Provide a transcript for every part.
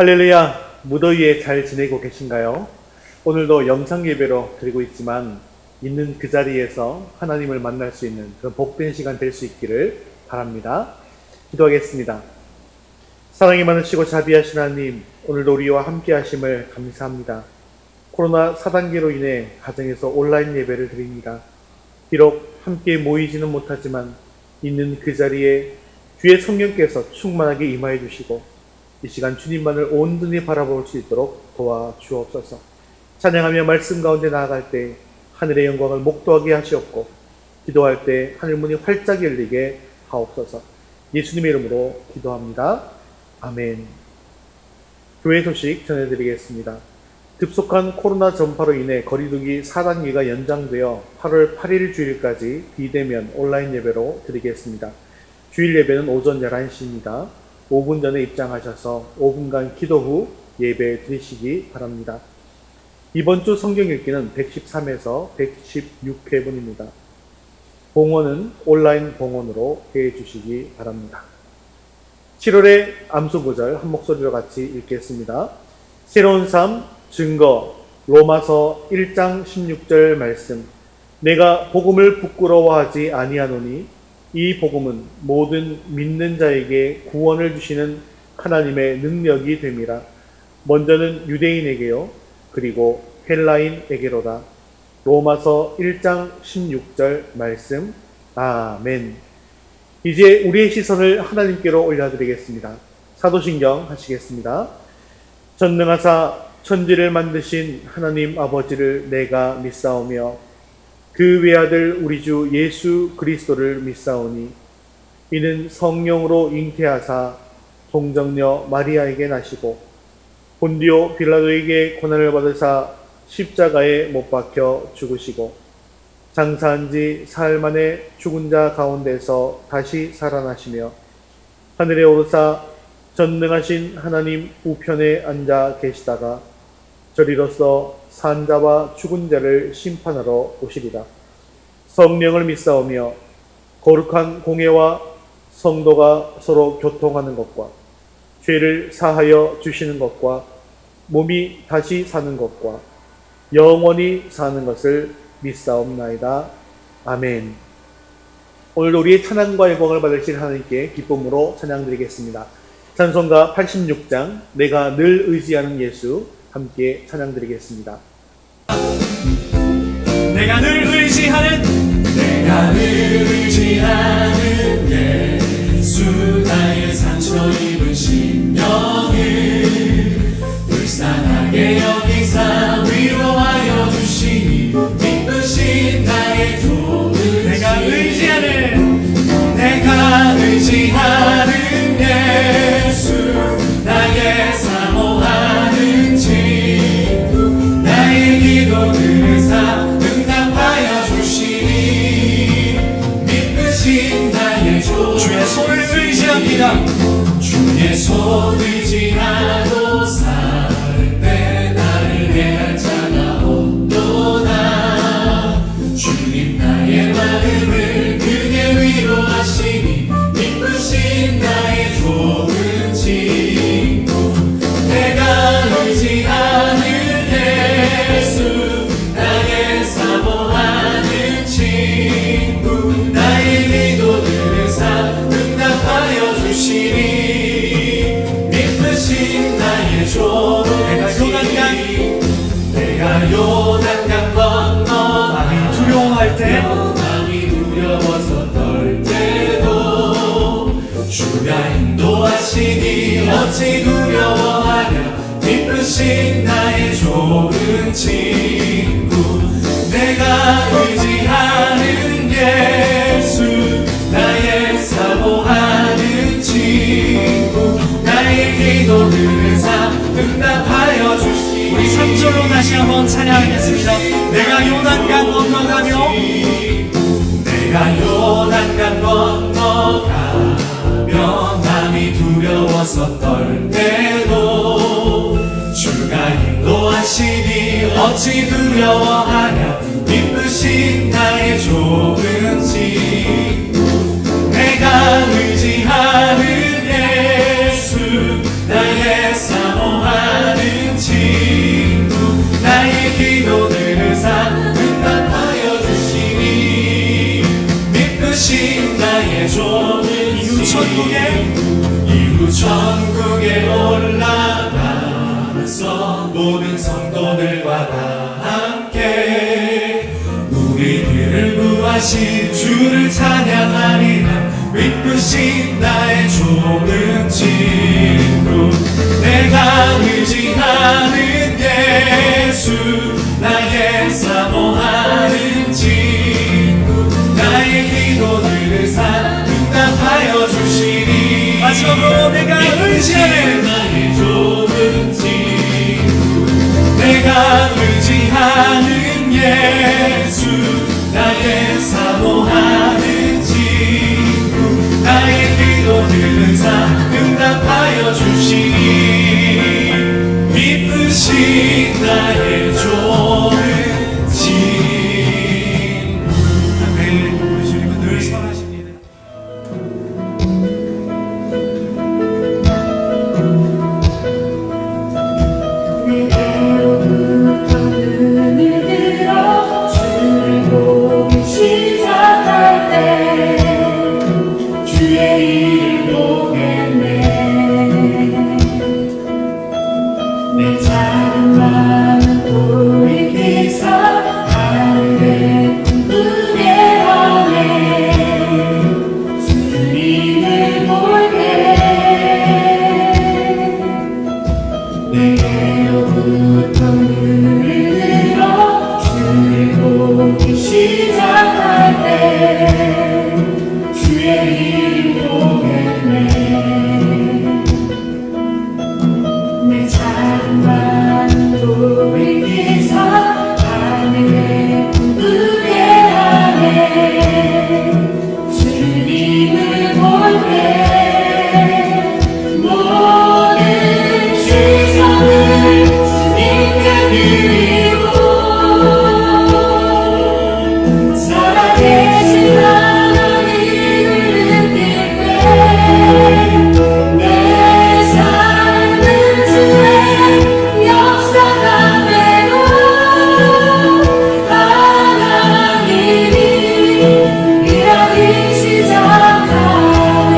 할렐루야, 무더위에 잘 지내고 계신가요? 오늘도 영상 예배로 드리고 있지만 있는 그 자리에서 하나님을 만날 수 있는 그런 복된 시간 될 수 있기를 바랍니다. 기도하겠습니다. 사랑이 많으시고 자비하신 하나님, 오늘도 우리와 함께 하심을 감사합니다. 코로나 4단계로 인해 가정에서 온라인 예배를 드립니다. 비록 함께 모이지는 못하지만 있는 그 자리에 주의 성령께서 충만하게 임하여 주시고 이 시간 주님만을 온전히 바라볼 수 있도록 도와주옵소서. 찬양하며 말씀 가운데 나아갈 때 하늘의 영광을 목도하게 하시옵고 기도할 때 하늘문이 활짝 열리게 하옵소서. 예수님의 이름으로 기도합니다. 아멘. 교회 소식 전해드리겠습니다. 급속한 코로나 전파로 인해 거리두기 4단계가 연장되어 8월 8일 주일까지 비대면 온라인 예배로 드리겠습니다. 주일 예배는 오전 11시입니다. 5분 전에 입장하셔서 5분간 기도 후 예배 드리시기 바랍니다. 이번 주 성경 읽기는 113에서 116회분입니다. 봉헌은 온라인 봉헌으로 해 주시기 바랍니다. 7월의 암수구절 한 목소리로 같이 읽겠습니다. 새로운 삶 증거 로마서 1장 16절 말씀. 내가 복음을 부끄러워하지 아니하노니 이 복음은 모든 믿는 자에게 구원을 주시는 하나님의 능력이 됨이라. 먼저는 유대인에게요 그리고 헬라인에게로다. 로마서 1장 16절 말씀. 아멘. 이제 우리의 시선을 하나님께로 올려드리겠습니다. 사도신경 하시겠습니다. 전능하사 천지를 만드신 하나님 아버지를 내가 믿사오며 그 외아들 우리 주 예수 그리스도를 믿사오니 이는 성령으로 잉태하사 동정녀 마리아에게 나시고 본디오 빌라도에게 고난을 받으사 십자가에 못 박혀 죽으시고 장사한 지 사흘 만에 죽은 자 가운데서 다시 살아나시며 하늘에 오르사 전능하신 하나님 우편에 앉아 계시다가 저리로서 산 자와 죽은 자를 심판하러 오시리라. 성령을 믿사오며 거룩한 공회와 성도가 서로 교통하는 것과 죄를 사하여 주시는 것과 몸이 다시 사는 것과 영원히 사는 것을 믿사옵나이다. 아멘. 오늘 우리의 찬양과 영광을 받으실 하나님께 기쁨으로 찬양드리겠습니다. 찬송가 86장 내가 늘 의지하는 예수 함께 찬양드리겠습니다. 내가 늘 의지하는 예수 나의 상처 입은 심령을 불쌍하게 여기사 위로하여 주시니 기쁘신 나의 도우시. 내가 의지하는 예수 나의 사모하는 친구 나의 기도 들으사 응답하여 주시니 믿으신 나의 조. 주의 손을 의지합니다. 주의 손 의지하고 살 때 나를 해할 자가 없도다. 주님 나의 마음을 크게 위로하시니 믿으신 나의 좋은 친구 내가 의지하는 예수 나의 사모하는 친구 나의 기도 들으사 응답하여 주시니 믿으신 나의 좋은 내가 요단강 건너 마음이 두려워할 때 마음이 두려워서 떨 때도 주가 인도하시니 어찌 두려워하랴. 기쁘신 나의 좋은 친구 내가 의지하는 예수 나의 사모하는 친구 나의 기도 들으사 응답하여 주시니. 우리 3절로 다시 한번 찬양하겠습니다. 내가 요단강 건너가며 마음이 두려워서 떨 때도 주가 인도하시니 어찌 두려워하랴. 기쁘신 나의 좋은 친구 내가 의지하는 예수 나의 사모 천국에 올라가서 모든 성도들과 다 함께 우리들을 구하신 주를 찬양하리라. 믿으신 나의 좋은 친구, 내가 의지하는 예수, 나의 사모하는 친구, 나의 기도들을 응답하여 주시니. 마지막으로 내가 의지하는 나의 좋은 친구, 내가 의지하는 예수, 나의 사모하는 친구, 나의 기도들은 응답하여 주시니. 믿으신 나의 좋은 친구. 아멘. 우리 주님은 늘 선하십니다. 내게로부터 눈을 들어 주를 보기 시작할 때 주의 일을 보겠네. 내 작은 마음 돌이키사 하늘의 꿈꾸게 하네. 주님을 볼게. 내게로부터 눈을 들어 주를 보기 시작할 때 주의 일을 보겠네. 내 작은 마음 돌이키사 하늘에 꿈꾸게 하네. 주님을 볼게. 모든 시선을 주님께 드리고 살아계신 하나님을 느낄 때 내 삶은 주의 역사가 되고 하나님이 일하기 시작하네.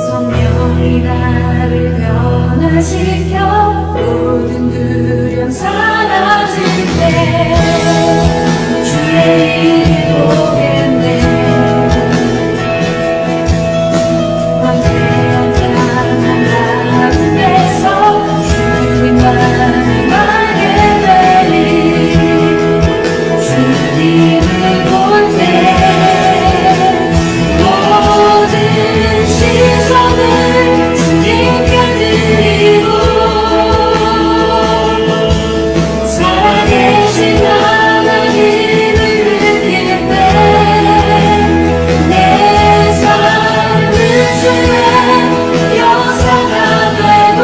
성령이 나를 변화시켜 모든 두려움 사라질 때 주의 일을 보겠네. 황폐한 가난 가운데서 주님만을 알게 되리. 주님을 볼 때 모든 시선을 주님께 드리고 살아계신 하나님을 느낄 때 내 삶은 주의 역사가 되고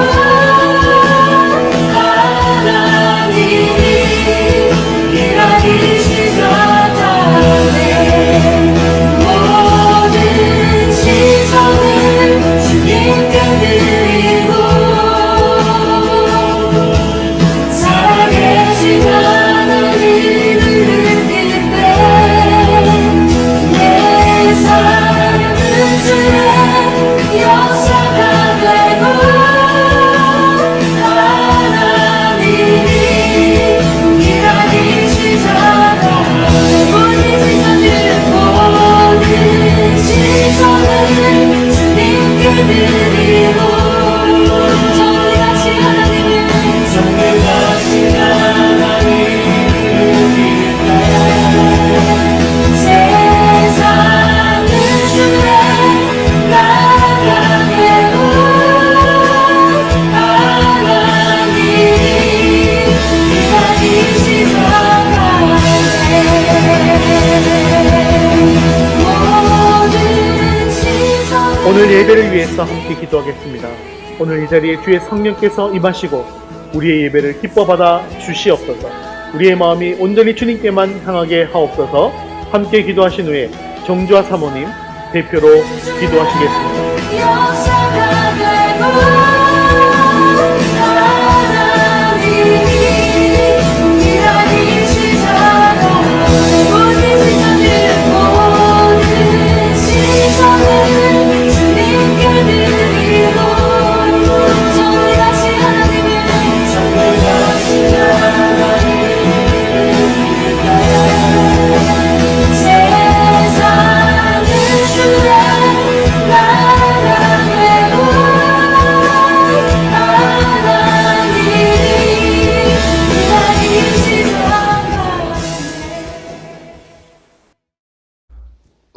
하나님이 일하기 시작하네. 모든 시선을 주님께 드리고 살아계신 하나님을 느낄 때 내 삶은 주의 역사가 되고 하나님이 일하기 시작하네. 모든 시선을 주님께 드리고 정결하신 하나님을 세상은 주의 나라가 되고 하나님이 일하기 시작하네. 모든 시선을 오늘 예배를 위해서 함께 기도하겠습니다. 오늘 이 자리에 주의 성령께서 임하시고 우리의 예배를 기뻐 받아 주시옵소서. 우리의 마음이 온전히 주님께만 향하게 하옵소서. 함께 기도하신 후에 정주아 사모님 대표로 기도하시겠습니다. 역사가 되고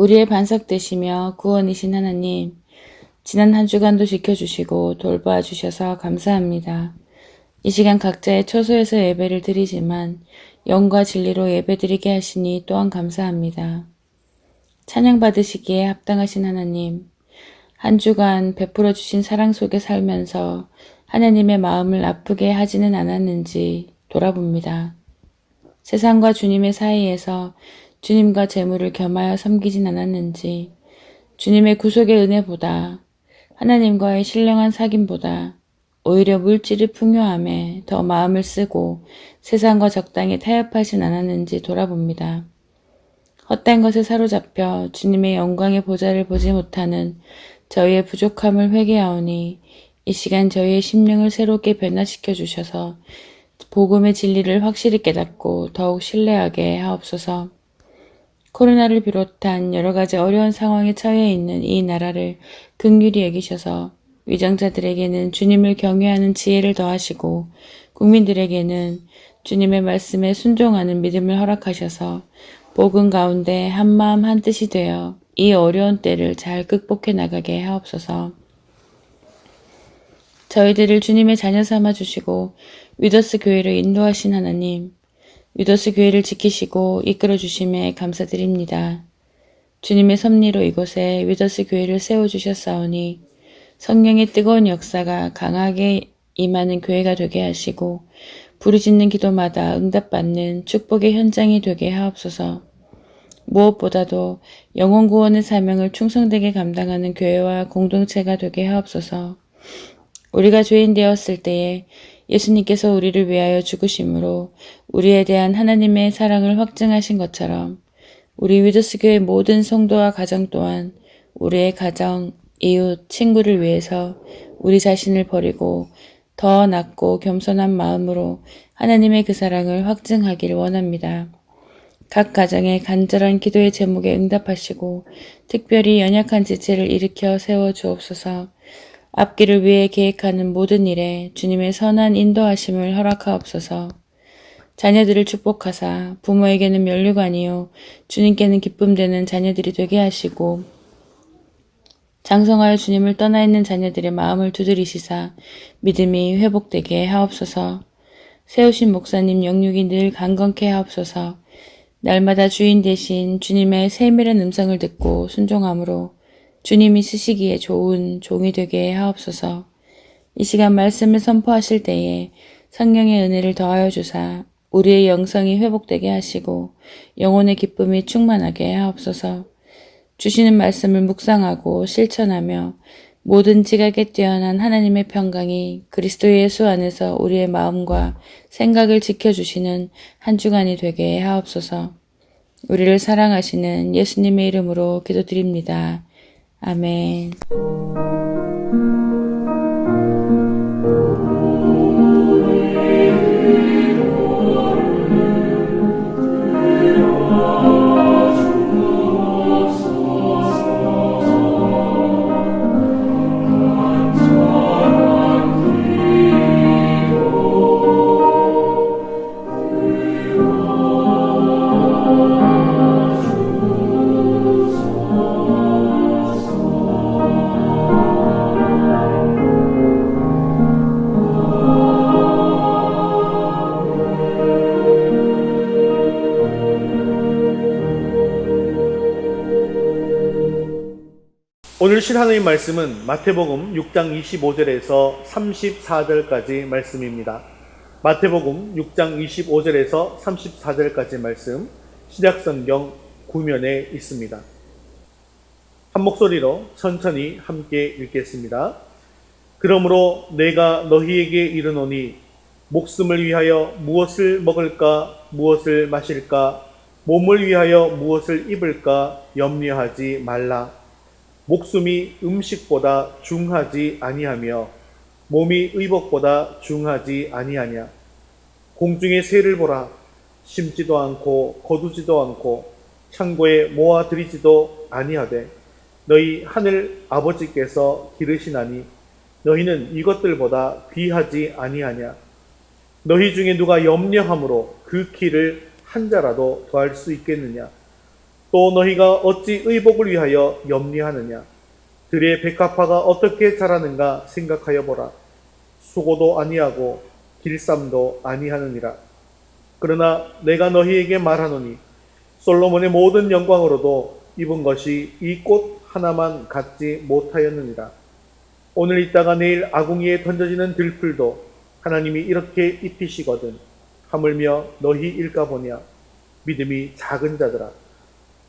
우리의 반석 되시며 구원이신 하나님, 지난 한 주간도 지켜주시고 돌봐주셔서 감사합니다. 이 시간 각자의 처소에서 예배를 드리지만 영과 진리로 예배드리게 하시니 또한 감사합니다. 찬양 받으시기에 합당하신 하나님, 한 주간 베풀어 주신 사랑 속에 살면서 하나님의 마음을 아프게 하지는 않았는지 돌아봅니다. 세상과 주님의 사이에서 주님과 재물을 겸하여 섬기진 않았는지, 주님의 구속의 은혜보다 하나님과의 신령한 사귐보다 오히려 물질이 풍요함에 더 마음을 쓰고 세상과 적당히 타협하진 않았는지 돌아봅니다. 헛된 것에 사로잡혀 주님의 영광의 보좌를 보지 못하는 저희의 부족함을 회개하오니 이 시간 저희의 심령을 새롭게 변화시켜 주셔서 복음의 진리를 확실히 깨닫고 더욱 신뢰하게 하옵소서. 코로나를 비롯한 여러 가지 어려운 상황에 처해 있는 이 나라를 긍휼히 여기셔서 위정자들에게는 주님을 경외하는 지혜를 더하시고 국민들에게는 주님의 말씀에 순종하는 믿음을 허락하셔서 복음 가운데 한마음 한뜻이 되어 이 어려운 때를 잘 극복해 나가게 하옵소서. 저희들을 주님의 자녀 삼아 주시고 위더스 교회로 인도하신 하나님, 위더스 교회를 지키시고 이끌어 주심에 감사드립니다. 주님의 섭리로 이곳에 위더스 교회를 세워주셨사오니 성령의 뜨거운 역사가 강하게 임하는 교회가 되게 하시고 부르짖는 기도마다 응답받는 축복의 현장이 되게 하옵소서. 무엇보다도 영혼 구원의 사명을 충성되게 감당하는 교회와 공동체가 되게 하옵소서. 우리가 죄인 되었을 때에 예수님께서 우리를 위하여 죽으심으로 우리에 대한 하나님의 사랑을 확증하신 것처럼 우리 위더스 교회 모든 성도와 가정 또한 우리의 가정, 이웃, 친구를 위해서 우리 자신을 버리고 더 낮고 겸손한 마음으로 하나님의 그 사랑을 확증하길 원합니다. 각 가정의 간절한 기도의 제목에 응답하시고 특별히 연약한 지체를 일으켜 세워 주옵소서. 앞길을 위해 계획하는 모든 일에 주님의 선한 인도하심을 허락하옵소서. 자녀들을 축복하사 부모에게는 면류관이요 주님께는 기쁨되는 자녀들이 되게 하시고 장성하여 주님을 떠나 있는 자녀들의 마음을 두드리시사 믿음이 회복되게 하옵소서. 세우신 목사님 영육이 늘 강건케 하옵소서. 날마다 주인 대신 주님의 세밀한 음성을 듣고 순종함으로 주님이 쓰시기에 좋은 종이 되게 하옵소서. 이 시간 말씀을 선포하실 때에 성령의 은혜를 더하여 주사 우리의 영성이 회복되게 하시고 영혼의 기쁨이 충만하게 하옵소서. 주시는 말씀을 묵상하고 실천하며 모든 지각에 뛰어난 하나님의 평강이 그리스도 예수 안에서 우리의 마음과 생각을 지켜주시는 한 주간이 되게 하옵소서. 우리를 사랑하시는 예수님의 이름으로 기도드립니다. 아멘. 오늘 실 하나님 말씀은 마태복음 6장 25절에서 34절까지 말씀입니다. 마태복음 6장 25절에서 34절까지 말씀, 신약성경 구면에 있습니다. 한 목소리로 천천히 함께 읽겠습니다. 그러므로 내가 너희에게 이르노니 목숨을 위하여 무엇을 먹을까 무엇을 마실까 몸을 위하여 무엇을 입을까 염려하지 말라. 목숨이 음식보다 중하지 아니하며 몸이 의복보다 중하지 아니하냐. 공중의 새를 보라. 심지도 않고 거두지도 않고 창고에 모아들이지도 아니하되 너희 하늘 아버지께서 기르시나니 너희는 이것들보다 귀하지 아니하냐. 너희 중에 누가 염려함으로 그 키를 한 자라도 더할 수 있겠느냐. 또 너희가 어찌 의복을 위하여 염려하느냐? 들의 백합화가 어떻게 자라는가 생각하여 보라. 수고도 아니하고 길쌈도 아니하느니라. 그러나 내가 너희에게 말하노니 솔로몬의 모든 영광으로도 입은 것이 이 꽃 하나만 갖지 못하였느니라. 오늘 있다가 내일 아궁이에 던져지는 들풀도 하나님이 이렇게 입히시거든 하물며 너희 일까 보냐. 믿음이 작은 자들아.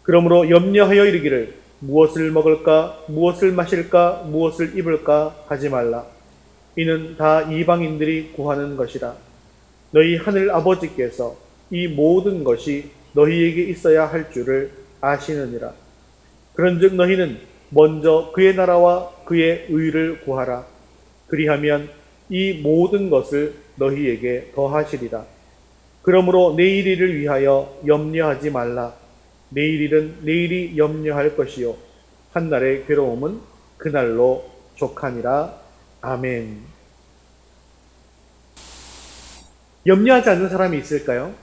그러므로 염려하여 이르기를 무엇을 먹을까 무엇을 마실까 무엇을 입을까 하지 말라. 이는 다 이방인들이 구하는 것이라. 너희 하늘 아버지께서 이 모든 것이 너희에게 있어야 할 줄을 아시느니라. 그런즉 너희는 먼저 그의 나라와 그의 의를 구하라. 그리하면 이 모든 것을 너희에게 더하시리라. 그러므로 내일 일을 위하여 염려하지 말라. 내일 일은 내일이 염려할 것이요 한날의 괴로움은 그날로 족하니라. 아멘. 염려하지 않는 사람이 있을까요?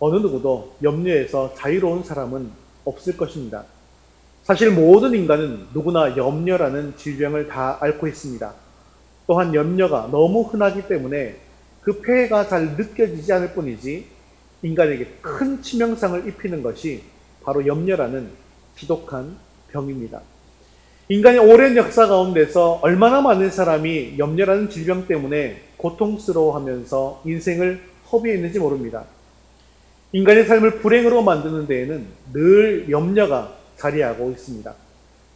어느 누구도 염려에서 자유로운 사람은 없을 것입니다. 사실 모든 인간은 누구나 염려라는 질병을 다 앓고 있습니다. 또한 염려가 너무 흔하기 때문에 그 폐해가 잘 느껴지지 않을 뿐이지 인간에게 큰 치명상을 입히는 것이 바로 염려라는 지독한 병입니다. 인간의 오랜 역사 가운데서 얼마나 많은 사람이 염려라는 질병 때문에 고통스러워하면서 인생을 허비했는지 모릅니다. 인간의 삶을 불행으로 만드는 데에는 늘 염려가 자리하고 있습니다.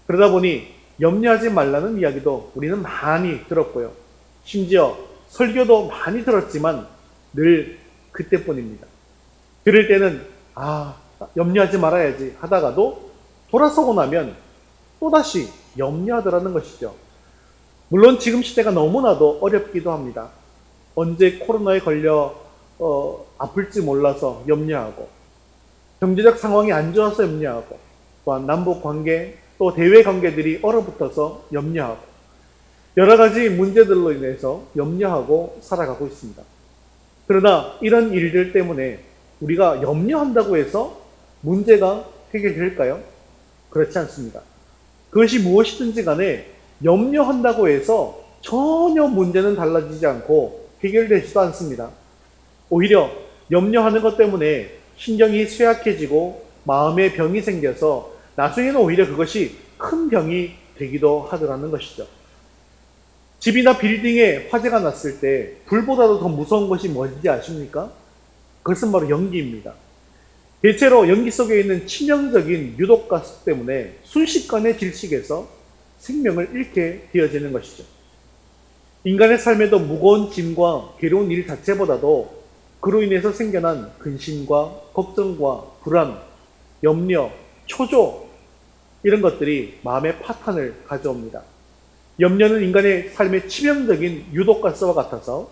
그러다 보니 염려하지 말라는 이야기도 우리는 많이 들었고요. 심지어 설교도 많이 들었지만 늘 그때뿐입니다. 들을 때는 염려하지 말아야지 하다가도 돌아서고 나면 또다시 염려하더라는 것이죠. 물론 지금 시대가 너무나도 어렵기도 합니다. 언제 코로나에 걸려 아플지 몰라서 염려하고, 경제적 상황이 안 좋아서 염려하고, 또한 남북 관계, 또 대외 관계들이 얼어붙어서 염려하고, 여러 가지 문제들로 인해서 염려하고 살아가고 있습니다. 그러나 이런 일들 때문에 우리가 염려한다고 해서 문제가 해결될까요? 그렇지 않습니다. 그것이 무엇이든지 간에 염려한다고 해서 전혀 문제는 달라지지 않고 해결되지도 않습니다. 오히려 염려하는 것 때문에 신경이 쇠약해지고 마음에 병이 생겨서 나중에는 오히려 그것이 큰 병이 되기도 하더라는 것이죠. 집이나 빌딩에 화재가 났을 때 불보다도 더 무서운 것이 뭔지 아십니까? 그것은 바로 연기입니다. 대체로 연기 속에 있는 치명적인 유독가스 때문에 순식간에 질식해서 생명을 잃게 되어지는 것이죠. 인간의 삶에도 무거운 짐과 괴로운 일 자체보다도 그로 인해서 생겨난 근심과 걱정과 불안, 염려, 초조 이런 것들이 마음의 파탄을 가져옵니다. 염려는 인간의 삶의 치명적인 유독가스와 같아서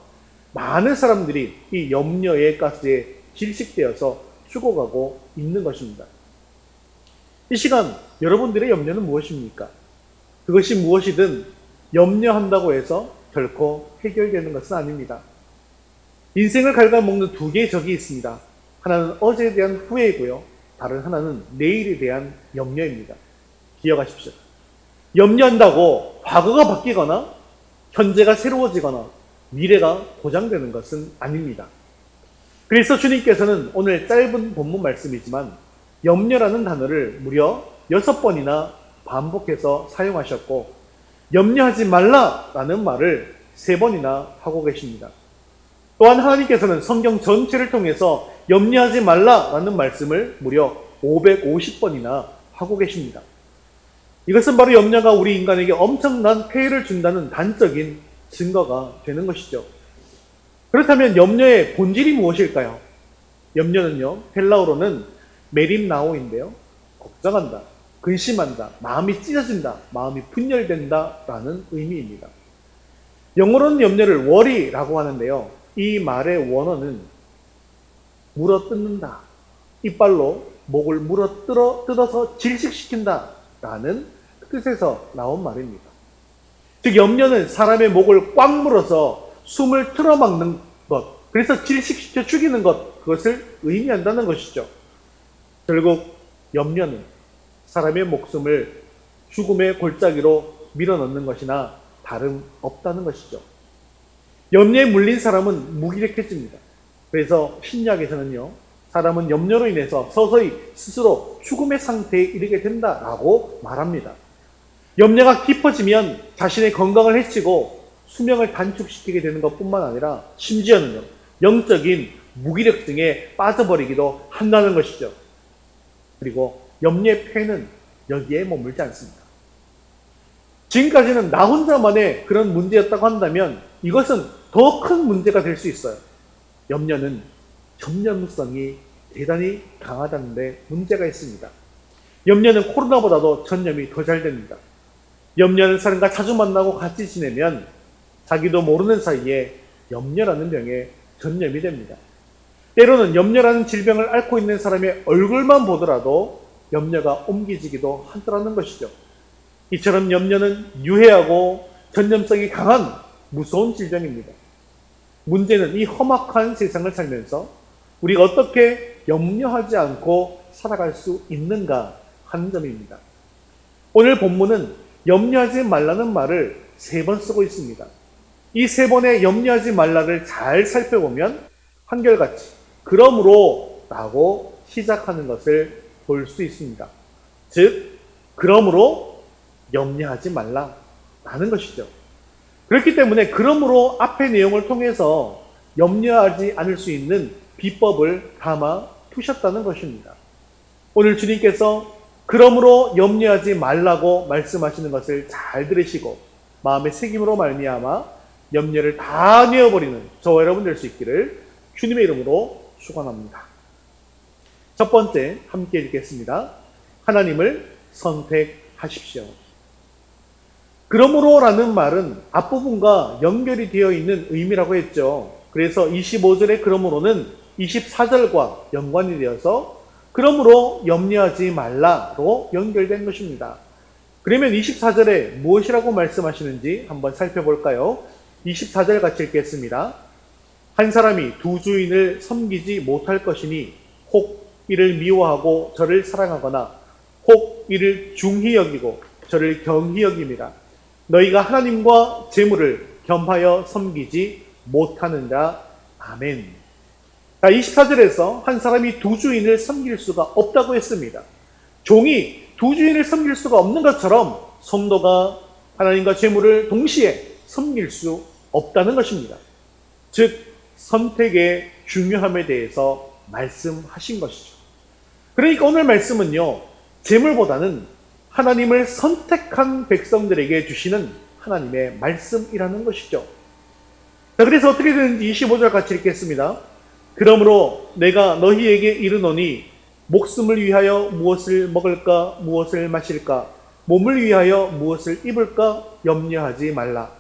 많은 사람들이 이 염려의 가스에 질식되어서 죽어가고 있는 것입니다. 이 시간 여러분들의 염려는 무엇입니까? 그것이 무엇이든 염려한다고 해서 결코 해결되는 것은 아닙니다. 인생을 갉아먹는 두 개의 적이 있습니다. 하나는 어제에 대한 후회이고요. 다른 하나는 내일에 대한 염려입니다. 기억하십시오. 염려한다고 과거가 바뀌거나 현재가 새로워지거나 미래가 보장되는 것은 아닙니다. 그래서 주님께서는 오늘 짧은 본문 말씀이지만 염려라는 단어를 무려 6번이나 반복해서 사용하셨고 염려하지 말라라는 말을 3번이나 하고 계십니다. 또한 하나님께서는 성경 전체를 통해서 염려하지 말라라는 말씀을 무려 550번이나 하고 계십니다. 이것은 바로 염려가 우리 인간에게 엄청난 폐해를 준다는 단적인 증거가 되는 것이죠. 그렇다면 염려의 본질이 무엇일까요? 염려는요, 헬라어로는 메림나오인데요. 걱정한다, 근심한다, 마음이 찢어진다, 마음이 분열된다 라는 의미입니다. 영어로는 염려를 worry라고 하는데요. 이 말의 원어는 물어뜯는다, 이빨로 목을 뜯어서 질식시킨다 라는 뜻에서 나온 말입니다. 즉 염려는 사람의 목을 꽉 물어서 숨을 틀어막는 것, 그래서 질식시켜 죽이는 것, 그것을 의미한다는 것이죠. 결국 염려는 사람의 목숨을 죽음의 골짜기로 밀어넣는 것이나 다름없다는 것이죠. 염려에 물린 사람은 무기력해집니다. 그래서 신약에서는요, 사람은 염려로 인해서 서서히 스스로 죽음의 상태에 이르게 된다라고 말합니다. 염려가 깊어지면 자신의 건강을 해치고 수명을 단축시키게 되는 것뿐만 아니라 심지어는요, 영적인 무기력증에 빠져버리기도 한다는 것이죠. 그리고 염려의 폐는 여기에 머물지 않습니다. 지금까지는 나 혼자만의 그런 문제였다고 한다면 이것은 더 큰 문제가 될 수 있어요. 염려는 전염성이 대단히 강하다는데 문제가 있습니다. 염려는 코로나보다도 전염이 더 잘 됩니다. 염려는 사람과 자주 만나고 같이 지내면 자기도 모르는 사이에 염려라는 병에 전염이 됩니다. 때로는 염려라는 질병을 앓고 있는 사람의 얼굴만 보더라도 염려가 옮기지기도 하더라는 것이죠. 이처럼 염려는 유해하고 전염성이 강한 무서운 질병입니다. 문제는 이 험악한 세상을 살면서 우리가 어떻게 염려하지 않고 살아갈 수 있는가 하는 점입니다. 오늘 본문은 염려하지 말라는 말을 3번 쓰고 있습니다. 이 3번의 염려하지 말라를 잘 살펴보면 한결같이 그러므로 라고 시작하는 것을 볼 수 있습니다. 즉, 그러므로 염려하지 말라라는 것이죠. 그렇기 때문에 그러므로 앞의 내용을 통해서 염려하지 않을 수 있는 비법을 담아 두셨다는 것입니다. 오늘 주님께서 그러므로 염려하지 말라고 말씀하시는 것을 잘 들으시고 마음의 새김으로 말미암아 염려를 다 내어버리는 저와 여러분 될 수 있기를 주님의 이름으로 축원합니다. 첫 번째 함께 읽겠습니다. 하나님을 선택하십시오. 그러므로라는 말은 앞부분과 연결이 되어 있는 의미라고 했죠. 그래서 25절의 그러므로는 24절과 연관이 되어서 그러므로 염려하지 말라로 연결된 것입니다. 그러면 24절에 무엇이라고 말씀하시는지 한번 살펴볼까요? 24절 같이 읽겠습니다. 한 사람이 두 주인을 섬기지 못할 것이니 혹 이를 미워하고 저를 사랑하거나 혹 이를 중히 여기고 저를 경히 여김이라. 너희가 하나님과 재물을 겸하여 섬기지 못하는가. 아멘. 자, 24절에서 한 사람이 두 주인을 섬길 수가 없다고 했습니다. 종이 두 주인을 섬길 수가 없는 것처럼 성도가 하나님과 재물을 동시에 섬길 수 없다는 것입니다. 즉, 선택의 중요함에 대해서 말씀하신 것이죠. 그러니까 오늘 말씀은요, 재물보다는 하나님을 선택한 백성들에게 주시는 하나님의 말씀이라는 것이죠. 자, 그래서 어떻게 되는지 25절 같이 읽겠습니다. 그러므로 내가 너희에게 이르노니 목숨을 위하여 무엇을 먹을까 무엇을 마실까 몸을 위하여 무엇을 입을까 염려하지 말라.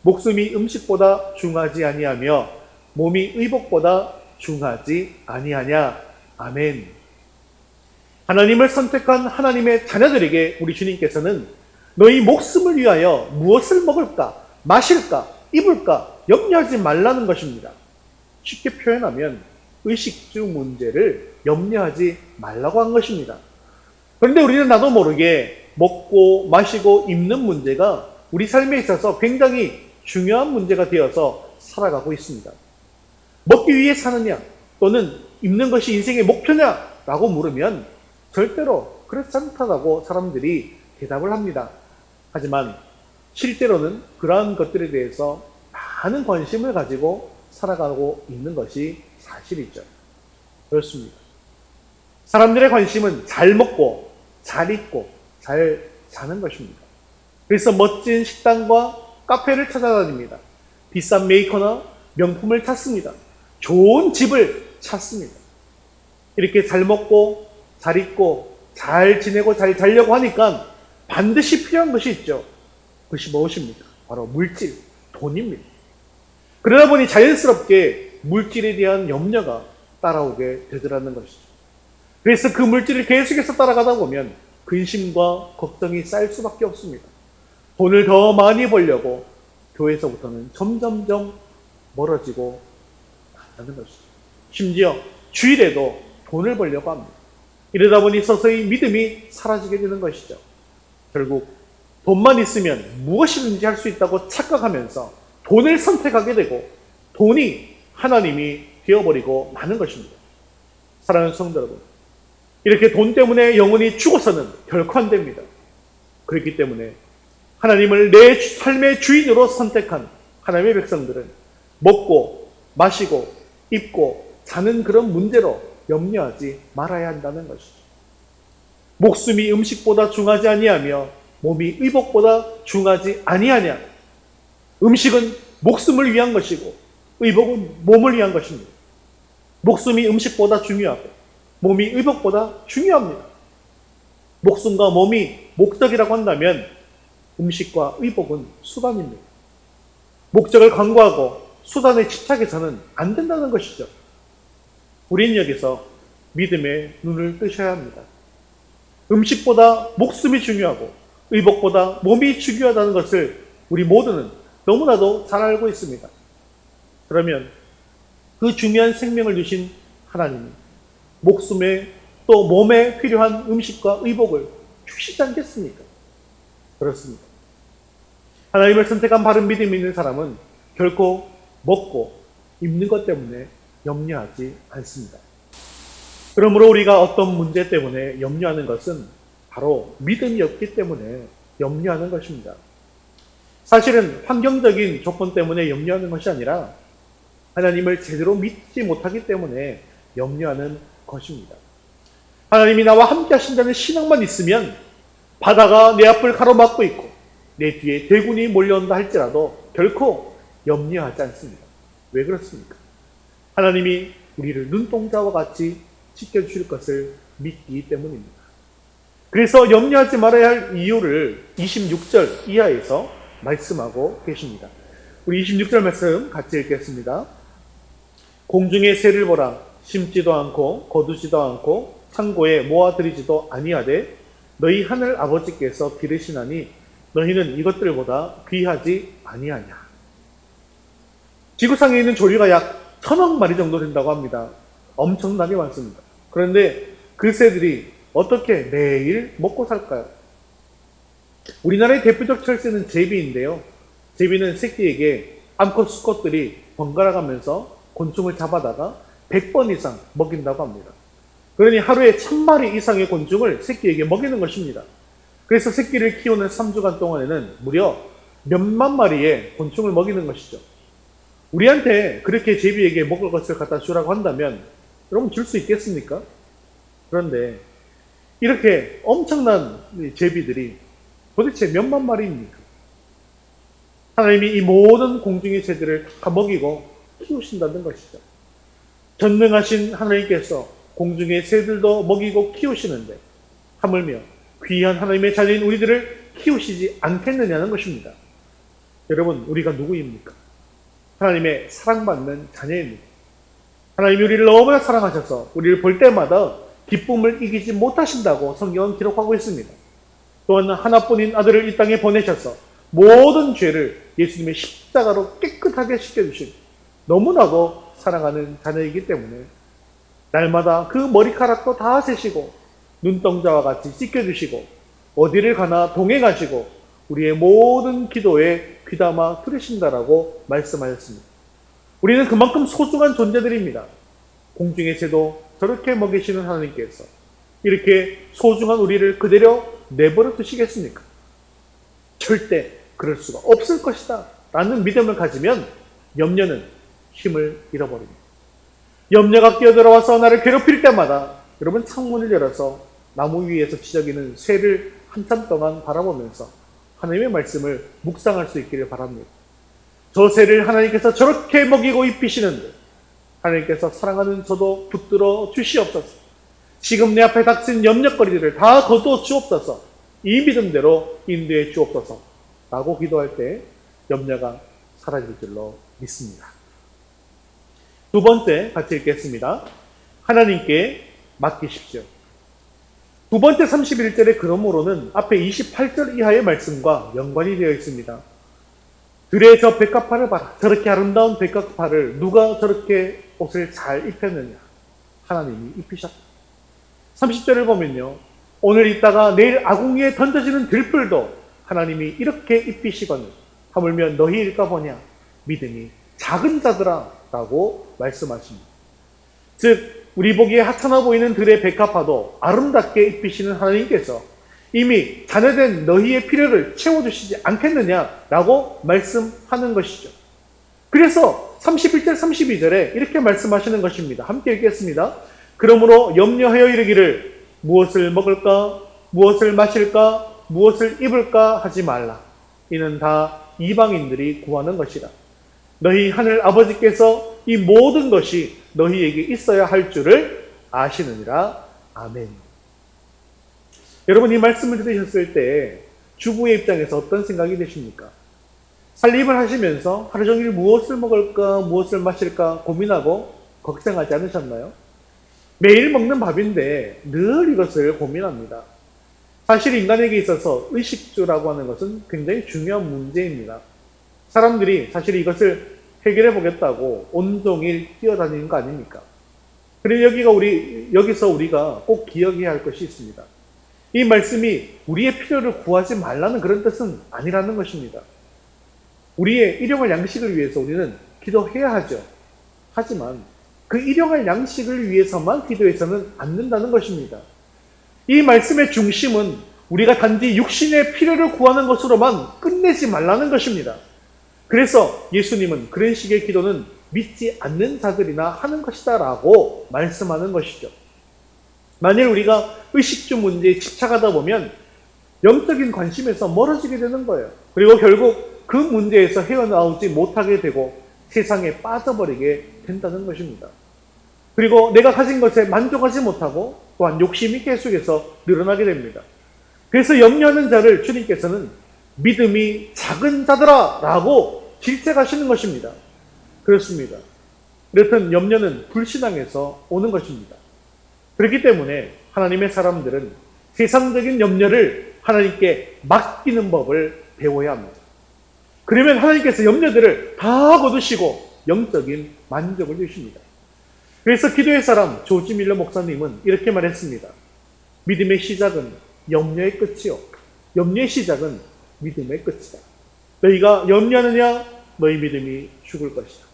목숨이 음식보다 중하지 아니하며 몸이 의복보다 중하지 아니하냐. 아멘. 하나님을 선택한 하나님의 자녀들에게 우리 주님께서는 너희 목숨을 위하여 무엇을 먹을까, 마실까, 입을까 염려하지 말라는 것입니다. 쉽게 표현하면 의식주 문제를 염려하지 말라고 한 것입니다. 그런데 우리는 나도 모르게 먹고 마시고 입는 문제가 우리 삶에 있어서 굉장히 중요한 문제가 되어서 살아가고 있습니다. 먹기 위해 사느냐 또는 입는 것이 인생의 목표냐 라고 물으면 절대로 그렇지 않다고 사람들이 대답을 합니다. 하지만 실제로는 그러한 것들에 대해서 많은 관심을 가지고 살아가고 있는 것이 사실이죠. 그렇습니다. 사람들의 관심은 잘 먹고 잘 입고 잘 사는 것입니다. 그래서 멋진 식당과 카페를 찾아다닙니다. 비싼 메이커나 명품을 찾습니다. 좋은 집을 찾습니다. 이렇게 잘 먹고 잘 입고 잘 지내고 잘 자려고 하니까 반드시 필요한 것이 있죠. 그것이 무엇입니까? 바로 물질, 돈입니다. 그러다 보니 자연스럽게 물질에 대한 염려가 따라오게 되더라는 것이죠. 그래서 그 물질을 계속해서 따라가다 보면 근심과 걱정이 쌓일 수밖에 없습니다. 돈을 더 많이 벌려고 교회에서부터는 점점점 멀어지고 간다는 것이죠. 심지어 주일에도 돈을 벌려고 합니다. 이러다 보니 서서히 믿음이 사라지게 되는 것이죠. 결국 돈만 있으면 무엇이든지 할 수 있다고 착각하면서 돈을 선택하게 되고 돈이 하나님이 되어버리고 마는 것입니다. 사랑하는 성도 여러분, 이렇게 돈 때문에 영혼이 죽어서는 결코 안 됩니다. 그렇기 때문에 하나님을 내 삶의 주인으로 선택한 하나님의 백성들은 먹고 마시고 입고 자는 그런 문제로 염려하지 말아야 한다는 것이죠. 목숨이 음식보다 중하지 아니하며 몸이 의복보다 중하지 아니하냐. 음식은 목숨을 위한 것이고 의복은 몸을 위한 것입니다. 목숨이 음식보다 중요하고 몸이 의복보다 중요합니다. 목숨과 몸이 목적이라고 한다면 음식과 의복은 수단입니다. 목적을 강구하고 수단에 집착해서는 안 된다는 것이죠. 우리는 여기서 믿음의 눈을 뜨셔야 합니다. 음식보다 목숨이 중요하고 의복보다 몸이 중요하다는 것을 우리 모두는 너무나도 잘 알고 있습니다. 그러면 그 중요한 생명을 주신 하나님이 목숨에 또 몸에 필요한 음식과 의복을 주시지 않겠습니까? 그렇습니다. 하나님을 선택한 바른 믿음이 있는 사람은 결코 먹고 입는 것 때문에 염려하지 않습니다. 그러므로 우리가 어떤 문제 때문에 염려하는 것은 바로 믿음이 없기 때문에 염려하는 것입니다. 사실은 환경적인 조건 때문에 염려하는 것이 아니라 하나님을 제대로 믿지 못하기 때문에 염려하는 것입니다. 하나님이 나와 함께 하신다는 신앙만 있으면 바다가 내 앞을 가로막고 있고 내 뒤에 대군이 몰려온다 할지라도 결코 염려하지 않습니다. 왜 그렇습니까? 하나님이 우리를 눈동자와 같이 지켜주실 것을 믿기 때문입니다. 그래서 염려하지 말아야 할 이유를 26절 이하에서 말씀하고 계십니다. 우리 26절 말씀 같이 읽겠습니다. 공중의 새를 보라. 심지도 않고 거두지도 않고 창고에 모아들이지도 아니하되 너희 하늘 아버지께서 기르시나니 너희는 이것들보다 귀하지 아니하냐. 지구상에 있는 조류가 약 1000억 마리 정도 된다고 합니다. 엄청나게 많습니다. 그런데 그 새들이 어떻게 매일 먹고 살까요? 우리나라의 대표적 철새는 제비인데요. 제비는 새끼에게 암컷 수컷들이 번갈아 가면서 곤충을 잡아다가 100번 이상 먹인다고 합니다. 그러니 하루에 1000마리 이상의 곤충을 새끼에게 먹이는 것입니다. 그래서 새끼를 키우는 3주간 동안에는 무려 몇만 마리의 곤충을 먹이는 것이죠. 우리한테 그렇게 제비에게 먹을 것을 갖다 주라고 한다면 여러분 줄 수 있겠습니까? 그런데 이렇게 엄청난 제비들이 도대체 몇만 마리입니까? 하나님이 이 모든 공중의 새들을 다 먹이고 키우신다는 것이죠. 전능하신 하나님께서 공중의 새들도 먹이고 키우시는데 하물며 귀한 하나님의 자녀인 우리들을 키우시지 않겠느냐는 것입니다. 여러분, 우리가 누구입니까? 하나님의 사랑받는 자녀입니다. 하나님이 우리를 너무나 사랑하셔서 우리를 볼 때마다 기쁨을 이기지 못하신다고 성경은 기록하고 있습니다. 또한 하나뿐인 아들을 이 땅에 보내셔서 모든 죄를 예수님의 십자가로 깨끗하게 씻겨주신 너무나도 사랑하는 자녀이기 때문에 날마다 그 머리카락도 다 세시고 눈동자와 같이 씻겨주시고 어디를 가나 동행하시고 우리의 모든 기도에 귀담아 들으신다라고 말씀하셨습니다. 우리는 그만큼 소중한 존재들입니다. 공중의 새도 저렇게 먹이시는 하나님께서 이렇게 소중한 우리를 그대로 내버려 두시겠습니까? 절대 그럴 수가 없을 것이다 라는 믿음을 가지면 염려는 힘을 잃어버립니다. 염려가 끼어들어와서 나를 괴롭힐 때마다 여러분 창문을 열어서 나무 위에서 지저귀는 새를 한참 동안 바라보면서 하나님의 말씀을 묵상할 수 있기를 바랍니다. 저 새를 하나님께서 저렇게 먹이고 입히시는데 하나님께서 사랑하는 저도 붙들어 주시옵소서. 지금 내 앞에 닥친 염려거리들을 다 거두어 주옵소서. 이 믿음대로 인도해 주옵소서 라고 기도할 때 염려가 사라질 줄로 믿습니다. 두 번째 같이 읽겠습니다. 하나님께 맡기십시오. 두 번째 31절의 그러므로는 앞에 28절 이하의 말씀과 연관이 되어 있습니다. 들의 저 백합화를 봐라. 저렇게 아름다운 백합화를 누가 저렇게 옷을 잘 입혔느냐. 하나님이 입히셨다. 30절을 보면요. 오늘 있다가 내일 아궁이에 던져지는 들불도 하나님이 이렇게 입히시거늘 하물며 너희일까 보냐 믿음이 작은 자들아 라고 말씀하십니다. 즉 우리 보기에 하찮아 보이는 들의 백합화도 아름답게 입히시는 하나님께서 이미 자녀된 너희의 필요를 채워주시지 않겠느냐라고 말씀하는 것이죠. 그래서 31절 32절에 이렇게 말씀하시는 것입니다. 함께 읽겠습니다. 그러므로 염려하여 이르기를 무엇을 먹을까 무엇을 마실까 무엇을 입을까 하지 말라. 이는 다 이방인들이 구하는 것이라. 너희 하늘 아버지께서 이 모든 것이 너희에게 있어야 할 줄을 아시느니라. 아멘. 여러분 이 말씀을 들으셨을 때 주부의 입장에서 어떤 생각이 드십니까? 살림을 하시면서 하루 종일 무엇을 먹을까 무엇을 마실까 고민하고 걱정하지 않으셨나요? 매일 먹는 밥인데 늘 이것을 고민합니다. 사실 인간에게 있어서 의식주라고 하는 것은 굉장히 중요한 문제입니다. 사람들이 사실 이것을 해결해 보겠다고 온종일 뛰어다니는 거 아닙니까? 그리고 여기서 우리가 꼭 기억해야 할 것이 있습니다. 이 말씀이 우리의 필요를 구하지 말라는 그런 뜻은 아니라는 것입니다. 우리의 일용할 양식을 위해서 우리는 기도해야 하죠. 하지만 그 일용할 양식을 위해서만 기도해서는 안 된다는 것입니다. 이 말씀의 중심은 우리가 단지 육신의 필요를 구하는 것으로만 끝내지 말라는 것입니다. 그래서 예수님은 그런 식의 기도는 믿지 않는 자들이나 하는 것이다 라고 말씀하는 것이죠. 만일 우리가 의식주 문제에 집착하다 보면 영적인 관심에서 멀어지게 되는 거예요. 그리고 결국 그 문제에서 헤어나오지 못하게 되고 세상에 빠져버리게 된다는 것입니다. 그리고 내가 가진 것에 만족하지 못하고 또한 욕심이 계속해서 늘어나게 됩니다. 그래서 염려하는 자를 주님께서는 믿음이 작은 자들아 라고 질책하시는 것입니다. 그렇습니다. 이렇듯 염려는 불신앙에서 오는 것입니다. 그렇기 때문에 하나님의 사람들은 세상적인 염려를 하나님께 맡기는 법을 배워야 합니다. 그러면 하나님께서 염려들을 다 거두시고 영적인 만족을 주십니다. 그래서 기도의 사람 조지 밀러 목사님은 이렇게 말했습니다. 믿음의 시작은 염려의 끝이요. 염려의 시작은 믿음의 끝이다. 너희가 염려하느냐? 너희 믿음이 죽을 것이다.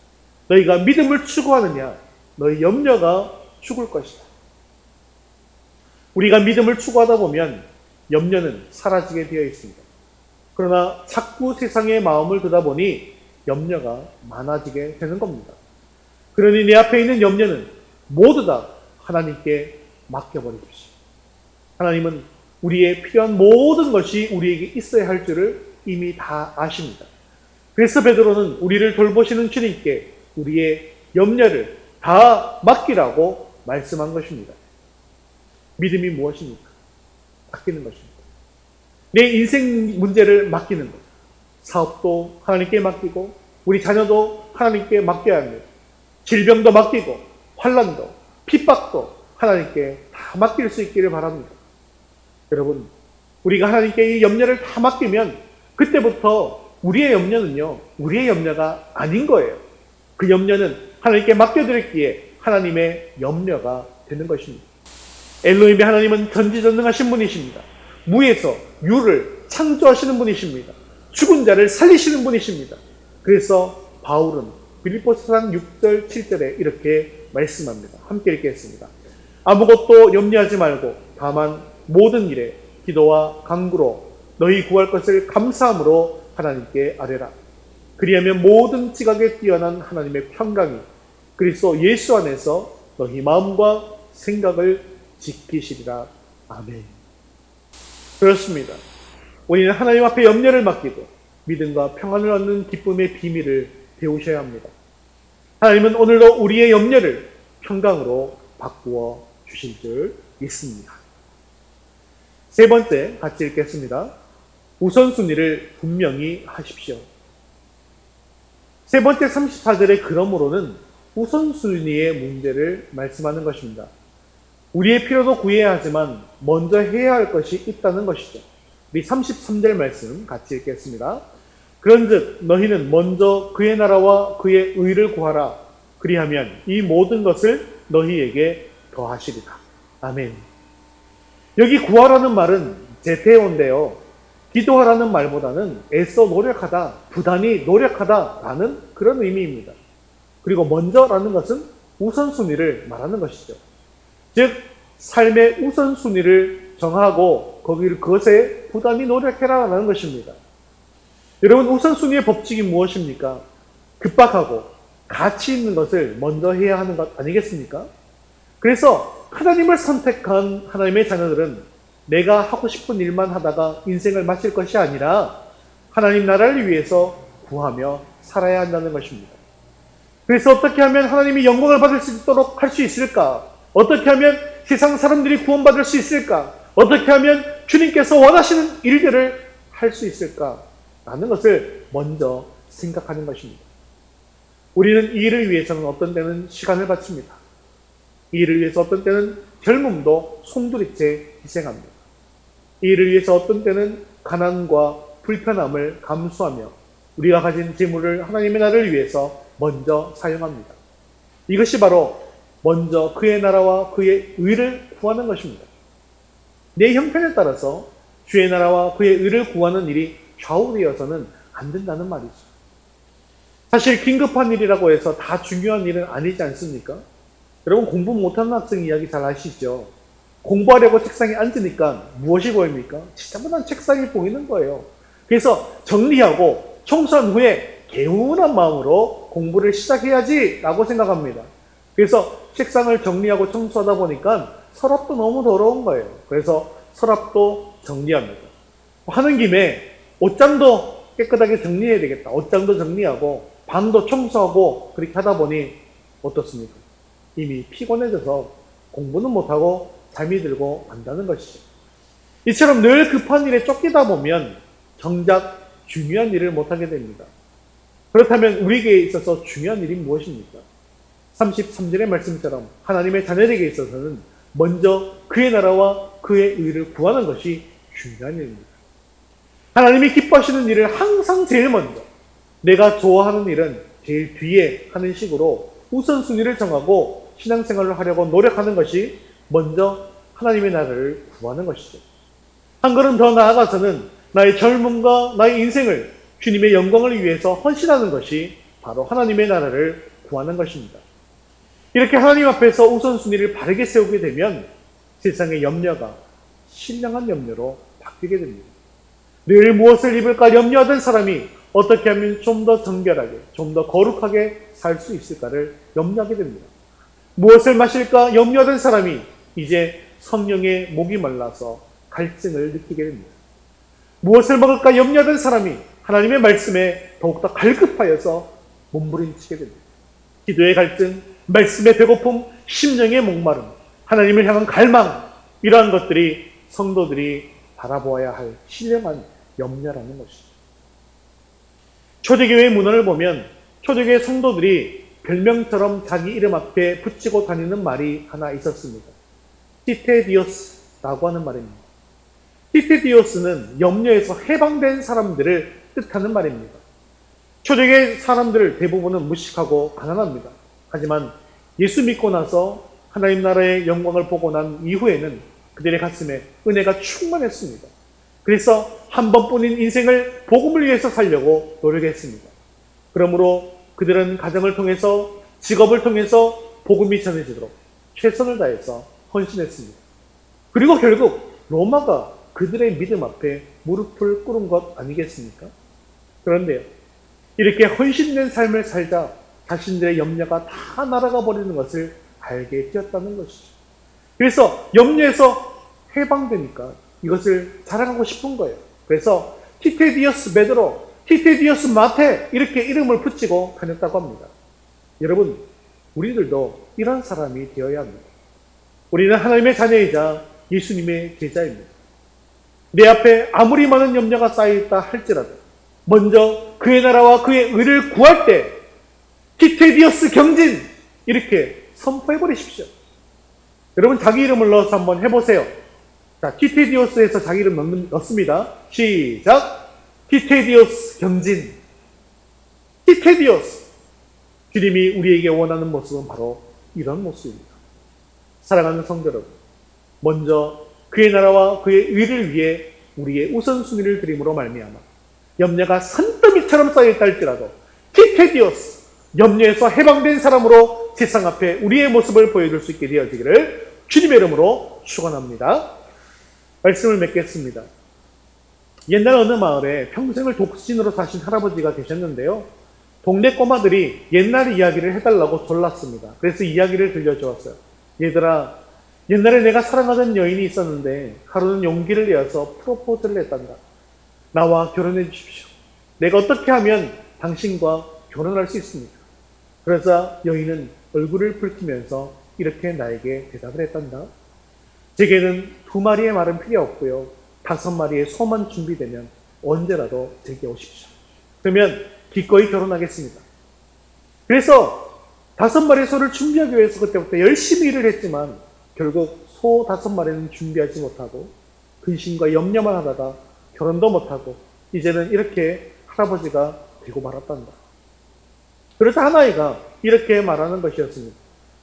너희가 믿음을 추구하느냐? 너희 염려가 죽을 것이다. 우리가 믿음을 추구하다 보면 염려는 사라지게 되어 있습니다. 그러나 자꾸 세상의 마음을 두다 보니 염려가 많아지게 되는 겁니다. 그러니 내 앞에 있는 염려는 모두 다 하나님께 맡겨버리십시오. 하나님은 우리의 필요한 모든 것이 우리에게 있어야 할 줄을 이미 다 아십니다. 그래서 베드로는 우리를 돌보시는 주님께 우리의 염려를 다 맡기라고 말씀한 것입니다. 믿음이 무엇입니까? 맡기는 것입니다. 내 인생 문제를 맡기는 것. 사업도 하나님께 맡기고 우리 자녀도 하나님께 맡겨야 합니다. 질병도 맡기고 환난도 핍박도 하나님께 다 맡길 수 있기를 바랍니다. 여러분, 우리가 하나님께 이 염려를 다 맡기면 그때부터 우리의 염려는요, 우리의 염려가 아닌 거예요. 그 염려는 하나님께 맡겨드렸기에 하나님의 염려가 되는 것입니다. 엘로힘의 하나님은 전지전능하신 분이십니다. 무에서 유를 창조하시는 분이십니다. 죽은 자를 살리시는 분이십니다. 그래서 바울은 빌립보서상 6절 7절에 이렇게 말씀합니다. 함께 읽겠습니다. 아무것도 염려하지 말고 다만 모든 일에 기도와 간구로 너희 구할 것을 감사함으로 하나님께 아뢰라. 그리하면 모든 지각에 뛰어난 하나님의 평강이 그리스도 예수 안에서 너희 마음과 생각을 지키시리라. 아멘. 그렇습니다. 우리는 하나님 앞에 염려를 맡기고 믿음과 평안을 얻는 기쁨의 비밀을 배우셔야 합니다. 하나님은 오늘도 우리의 염려를 평강으로 바꾸어 주실 줄 믿습니다. 세 번째 같이 읽겠습니다. 우선순위를 분명히 하십시오. 세 번째 34절의 그러므로는 우선순위의 문제를 말씀하는 것입니다. 우리의 필요도 구해야 하지만 먼저 해야 할 것이 있다는 것이죠. 우리 33절 말씀 같이 읽겠습니다. 그런즉 너희는 먼저 그의 나라와 그의 의를 구하라. 그리하면 이 모든 것을 너희에게 더하시리라. 아멘. 여기 구하라는 말은 제테오인데요. 기도하라는 말보다는 애써 노력하다, 부단히 노력하다라는 그런 의미입니다. 그리고 먼저라는 것은 우선순위를 말하는 것이죠. 즉, 삶의 우선순위를 정하고 그것에 부단히 노력해라라는 것입니다. 여러분, 우선순위의 법칙이 무엇입니까? 급박하고 가치 있는 것을 먼저 해야 하는 것 아니겠습니까? 그래서 하나님을 선택한 하나님의 자녀들은 내가 하고 싶은 일만 하다가 인생을 마칠 것이 아니라 하나님 나라를 위해서 구하며 살아야 한다는 것입니다. 그래서 어떻게 하면 하나님이 영광을 받을 수 있도록 할 수 있을까? 어떻게 하면 세상 사람들이 구원받을 수 있을까? 어떻게 하면 주님께서 원하시는 일들을 할 수 있을까? 라는 것을 먼저 생각하는 것입니다. 우리는 이 일을 위해서는 어떤 때는 시간을 바칩니다. 이 일을 위해서 어떤 때는 젊음도 송두리째 희생합니다. 이 일을 위해서 어떤 때는 가난과 불편함을 감수하며 우리가 가진 재물을 하나님의 나라를 위해서 먼저 사용합니다. 이것이 바로 먼저 그의 나라와 그의 의를 구하는 것입니다. 내 형편에 따라서 주의 나라와 그의 의를 구하는 일이 좌우되어서는 안 된다는 말이죠. 사실 긴급한 일이라고 해서 다 중요한 일은 아니지 않습니까? 여러분, 공부 못하는 학생 이야기 잘 아시죠? 공부하려고 책상에 앉으니까 무엇이 보입니까? 지저분한 책상이 보이는 거예요. 그래서 정리하고 청소한 후에 개운한 마음으로 공부를 시작해야지 라고 생각합니다. 그래서 책상을 정리하고 청소하다 보니까 서랍도 너무 더러운 거예요. 그래서 서랍도 정리합니다. 하는 김에 옷장도 깨끗하게 정리해야 되겠다. 옷장도 정리하고 방도 청소하고 그렇게 하다 보니 어떻습니까? 이미 피곤해져서 공부는 못하고 잠이 들고 간다는 것이죠. 이처럼 늘 급한 일에 쫓기다 보면 정작 중요한 일을 못하게 됩니다. 그렇다면 우리에게 있어서 중요한 일이 무엇입니까? 33절의 말씀처럼 하나님의 자녀에게 있어서는 먼저 그의 나라와 그의 의를 구하는 것이 중요한 일입니다. 하나님이 기뻐하시는 일을 항상 제일 먼저, 내가 좋아하는 일은 제일 뒤에 하는 식으로 우선순위를 정하고 신앙생활을 하려고 노력하는 것이 먼저 하나님의 나라를 구하는 것이죠. 한 걸음 더 나아가서는 나의 젊음과 나의 인생을 주님의 영광을 위해서 헌신하는 것이 바로 하나님의 나라를 구하는 것입니다. 이렇게 하나님 앞에서 우선순위를 바르게 세우게 되면 세상의 염려가 신령한 염려로 바뀌게 됩니다. 늘 무엇을 입을까 염려하던 사람이 어떻게 하면 좀 더 정결하게, 좀 더 거룩하게 살 수 있을까를 염려하게 됩니다. 무엇을 마실까 염려하던 사람이 이제 성령의 목이 말라서 갈증을 느끼게 됩니다. 무엇을 먹을까 염려하던 사람이 하나님의 말씀에 더욱더 갈급하여서 몸부림치게 됩니다. 기도의 갈증, 말씀의 배고픔, 심령의 목마름, 하나님을 향한 갈망, 이러한 것들이 성도들이 바라보아야 할 신령한 염려라는 것이죠. 초대교회의 문헌을 보면 초대교회 성도들이 별명처럼 자기 이름 앞에 붙이고 다니는 말이 하나 있었습니다. 티테디오스라고 하는 말입니다. 티테디오스는 염려에서 해방된 사람들을 뜻하는 말입니다. 초대교회 사람들 대부분은 무식하고 가난합니다. 하지만 예수 믿고 나서 하나님 나라의 영광을 보고 난 이후에는 그들의 가슴에 은혜가 충만했습니다. 그래서 한 번뿐인 인생을 복음을 위해서 살려고 노력했습니다. 그러므로 그들은 가정을 통해서, 직업을 통해서 복음이 전해지도록 최선을 다해서 헌신했습니다. 그리고 결국 로마가 그들의 믿음 앞에 무릎을 꿇은 것 아니겠습니까? 그런데요, 이렇게 헌신된 삶을 살자 자신들의 염려가 다 날아가 버리는 것을 알게 되었다는 것이죠. 그래서 염려에서 해방되니까 이것을 자랑하고 싶은 거예요. 그래서 티테디어스 베드로, 티테디어스 마테, 이렇게 이름을 붙이고 다녔다고 합니다. 여러분, 우리들도 이런 사람이 되어야 합니다. 우리는 하나님의 자녀이자 예수님의 제자입니다. 내 앞에 아무리 많은 염려가 쌓여있다 할지라도 먼저 그의 나라와 그의 의를 구할 때 티테디어스 경진, 이렇게 선포해버리십시오. 여러분, 자기 이름을 넣어서 한번 해보세요. 자, 티테디오스에서 자기 이름 넣습니다. 시작! 티테디오스 경진. 티테디오스. 주님이 우리에게 원하는 모습은 바로 이런 모습입니다. 사랑하는 성도 여러분, 먼저 그의 나라와 그의 의를 위해 우리의 우선순위를 드림으로 말미암아 염려가 산더미처럼 쌓여있다 할지라도 티테디오스, 염려에서 해방된 사람으로 세상 앞에 우리의 모습을 보여줄 수 있게 되어지기를 주님의 이름으로 축원합니다. 말씀을 맺겠습니다. 옛날 어느 마을에 평생을 독신으로 사신 할아버지가 계셨는데요. 동네 꼬마들이 옛날 이야기를 해달라고 졸랐습니다. 그래서 이야기를 들려주었어요. 얘들아, 옛날에 내가 사랑하던 여인이 있었는데 하루는 용기를 내어서 프로포즈를 했단다. 나와 결혼해 주십시오. 내가 어떻게 하면 당신과 결혼할 수 있습니까? 그러자 여인은 얼굴을 붉히면서 이렇게 나에게 대답을 했단다. 제게는 2마리의 말은 필요 없고요. 5마리의 소만 준비되면 언제라도 제게 오십시오. 그러면 기꺼이 결혼하겠습니다. 그래서 5마리의 소를 준비하기 위해서 그때부터 열심히 일을 했지만 결국 소 5마리는 준비하지 못하고 근심과 염려만 하다가 결혼도 못하고 이제는 이렇게 할아버지가 되고 말았단다. 그래서 한 아이가 이렇게 말하는 것이었습니다.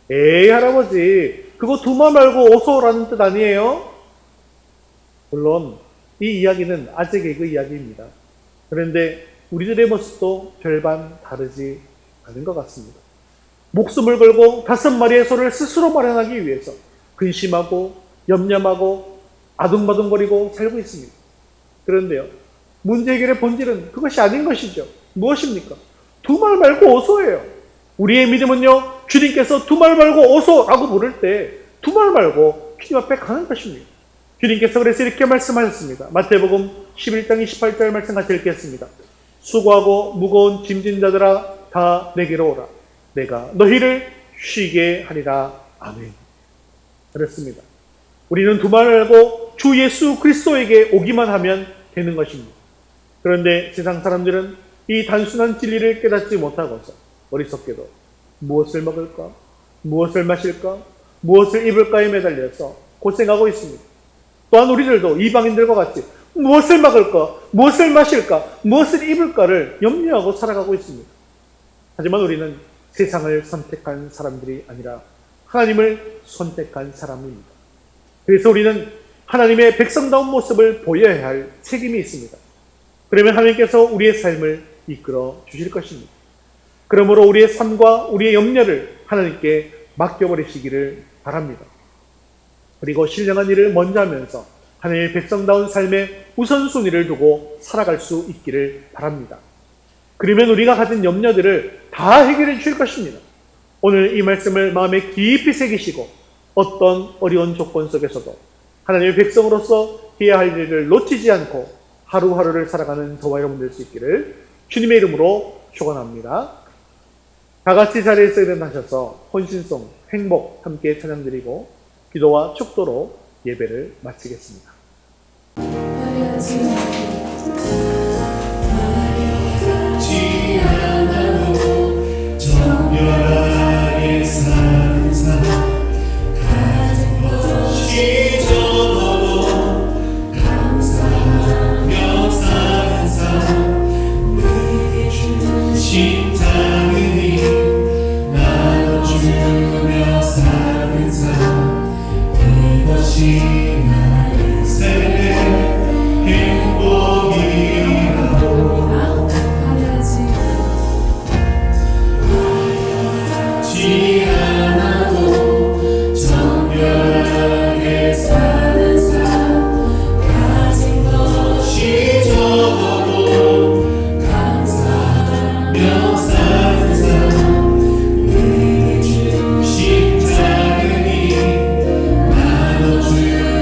에이 할아버지, 그거 2마 말고 오소라는 뜻 아니에요? 물론 이 이야기는 아재 개그 이야기입니다. 그런데 우리들의 모습도 별반 다르지 않은 것 같습니다. 목숨을 걸고 5마리의 소를 스스로 마련하기 위해서 근심하고 염려하고 아둥바둥거리고 살고 있습니다. 그런데요, 문제 해결의 본질은 그것이 아닌 것이죠. 무엇입니까? 2말 말고 오소예요. 우리의 믿음은요, 주님께서 2말 말고 오소라고 부를 때 2말 말고 주님 앞에 가는 것입니다. 주님께서 그래서 이렇게 말씀하셨습니다. 마태복음 11장 28절 말씀 같이 읽겠습니다. 수고하고 무거운 짐진 자들아 다 내게로 오라. 내가 너희를 쉬게 하리라. 아멘. 그렇습니다. 우리는 2말 말고 주 예수 그리스도에게 오기만 하면 되는 것입니다. 그런데 세상 사람들은 이 단순한 진리를 깨닫지 못하고서 어리석게도 무엇을 먹을까? 무엇을 마실까? 무엇을 입을까에 매달려서 고생하고 있습니다. 또한 우리들도 이방인들과 같이 무엇을 먹을까? 무엇을 마실까? 무엇을 입을까를 염려하고 살아가고 있습니다. 하지만 우리는 세상을 선택한 사람들이 아니라 하나님을 선택한 사람입니다. 그래서 우리는 하나님의 백성다운 모습을 보여야 할 책임이 있습니다. 그러면 하나님께서 우리의 삶을 이끌어 주실 것입니다. 그러므로 우리의 삶과 우리의 염려를 하나님께 맡겨버리시기를 바랍니다. 그리고 신령한 일을 먼저 하면서 하나님의 백성다운 삶에 우선순위를 두고 살아갈 수 있기를 바랍니다. 그러면 우리가 가진 염려들을 다 해결해 주실 것입니다. 오늘 이 말씀을 마음에 깊이 새기시고 어떤 어려운 조건 속에서도 하나님의 백성으로서 해야 할 일을 놓치지 않고 하루하루를 살아가는 저와 여러분 될 수 있기를 주님의 이름으로 축원합니다. 다 같이 자리에서 일어나셔서 혼신송, 행복 함께 찬양드리고 기도와 축도로 예배를 마치겠습니다. 지나가고 정결하게 사는 삶 가진 것이 적어도 감사하며 사는 삶 내게 주신 자들이 나눠주며 사는 삶 이것이 나의 삶의 행복이라고 하지 않아도 정결하게 사는 삶 가진 것이 적어도 감사하며 사는 삶 내게 주신 자들이 나눠주며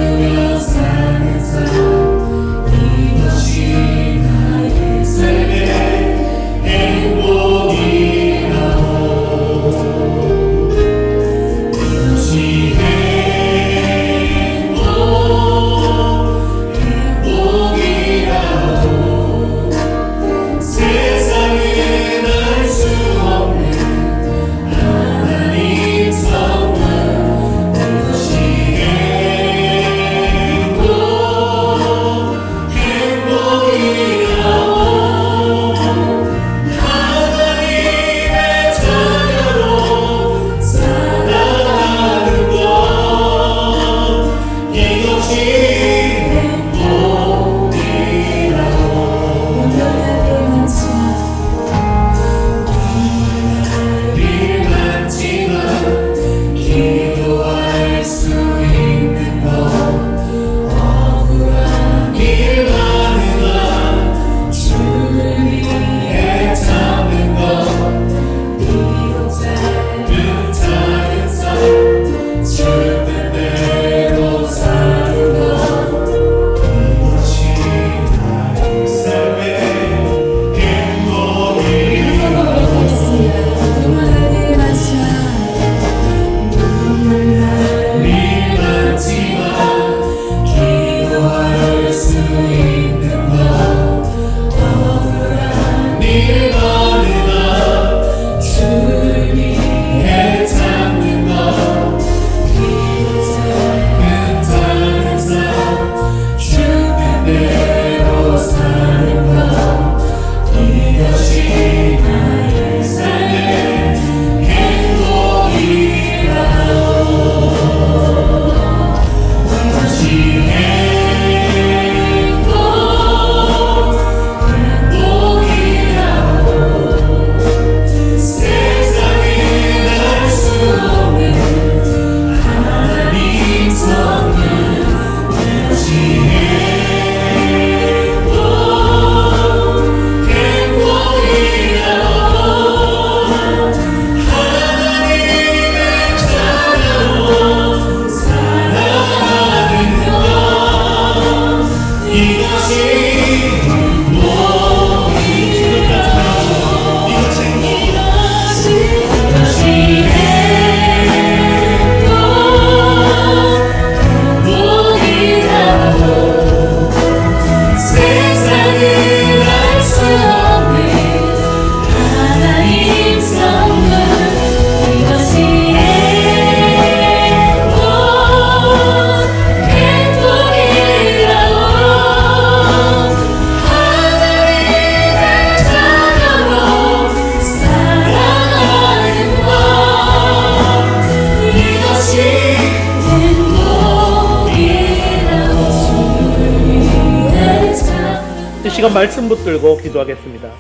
시간 말씀 붙들고 기도하겠습니다.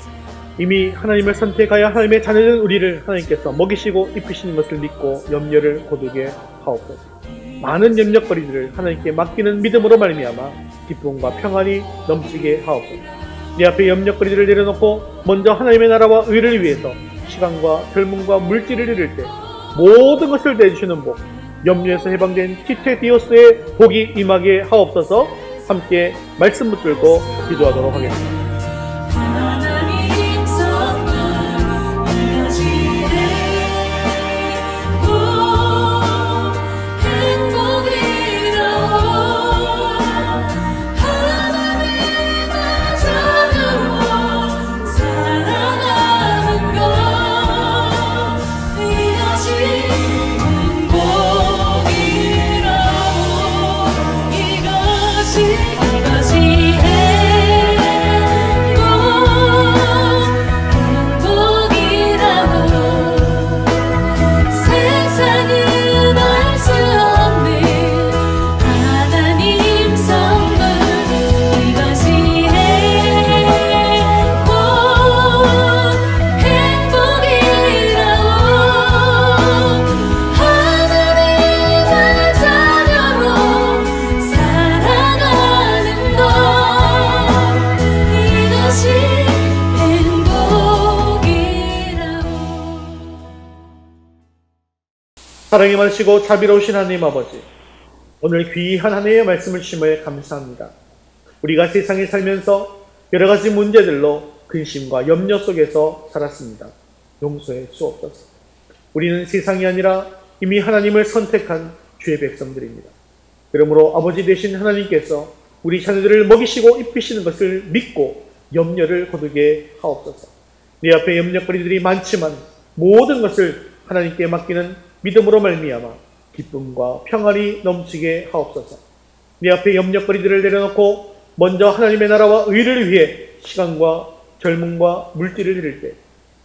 이미 하나님을 선택하여 하나님의 자녀된 우리를 하나님께서 먹이시고 입히시는 것을 믿고 염려를 거두게 하옵소서. 많은 염려거리들을 하나님께 맡기는 믿음으로 말미암아 기쁨과 평안이 넘치게 하옵소서. 네 앞에 염려거리들을 내려놓고 먼저 하나님의 나라와 의를 위해서 시간과 젊음과 물질을 잃을 때 모든 것을 내주시는 복, 염려에서 해방된 티테디오스의 복이 임하게 하옵소서. 함께 말씀 붙들고 기도하도록 하겠습니다. 하나님 선물 이것이 행복이라오. 하나님의 자녀로 살아가는 것 이것이 행복이라오. 이것이 세상은 알 수 없는 하나님 선물 이것이 행복이라오. 하나님의 자녀로 살아가는 것 이것이 행복이라고. 사랑이 많으시고 자비로우신 하나님 아버지, 오늘 귀한 한 해의 말씀을 주심에 감사합니다. 우리가 세상에 살면서 여러 가지 문제들로 근심과 염려 속에서 살았습니다. 용서해 주옵소서. 우리는 세상이 아니라 이미 하나님을 선택한 주의 백성들입니다. 그러므로 아버지 되신 하나님께서 우리 자녀들을 먹이시고 입히시는 것을 믿고 염려를 거두게 하옵소서. 네 앞에 염려거리들이 많지만 모든 것을 하나님께 맡기는 믿음으로 말미암아 기쁨과 평안이 넘치게 하옵소서. 네 앞에 염려거리들을 내려놓고 먼저 하나님의 나라와 의를 위해 시간과 젊음과 물질을 잃을 때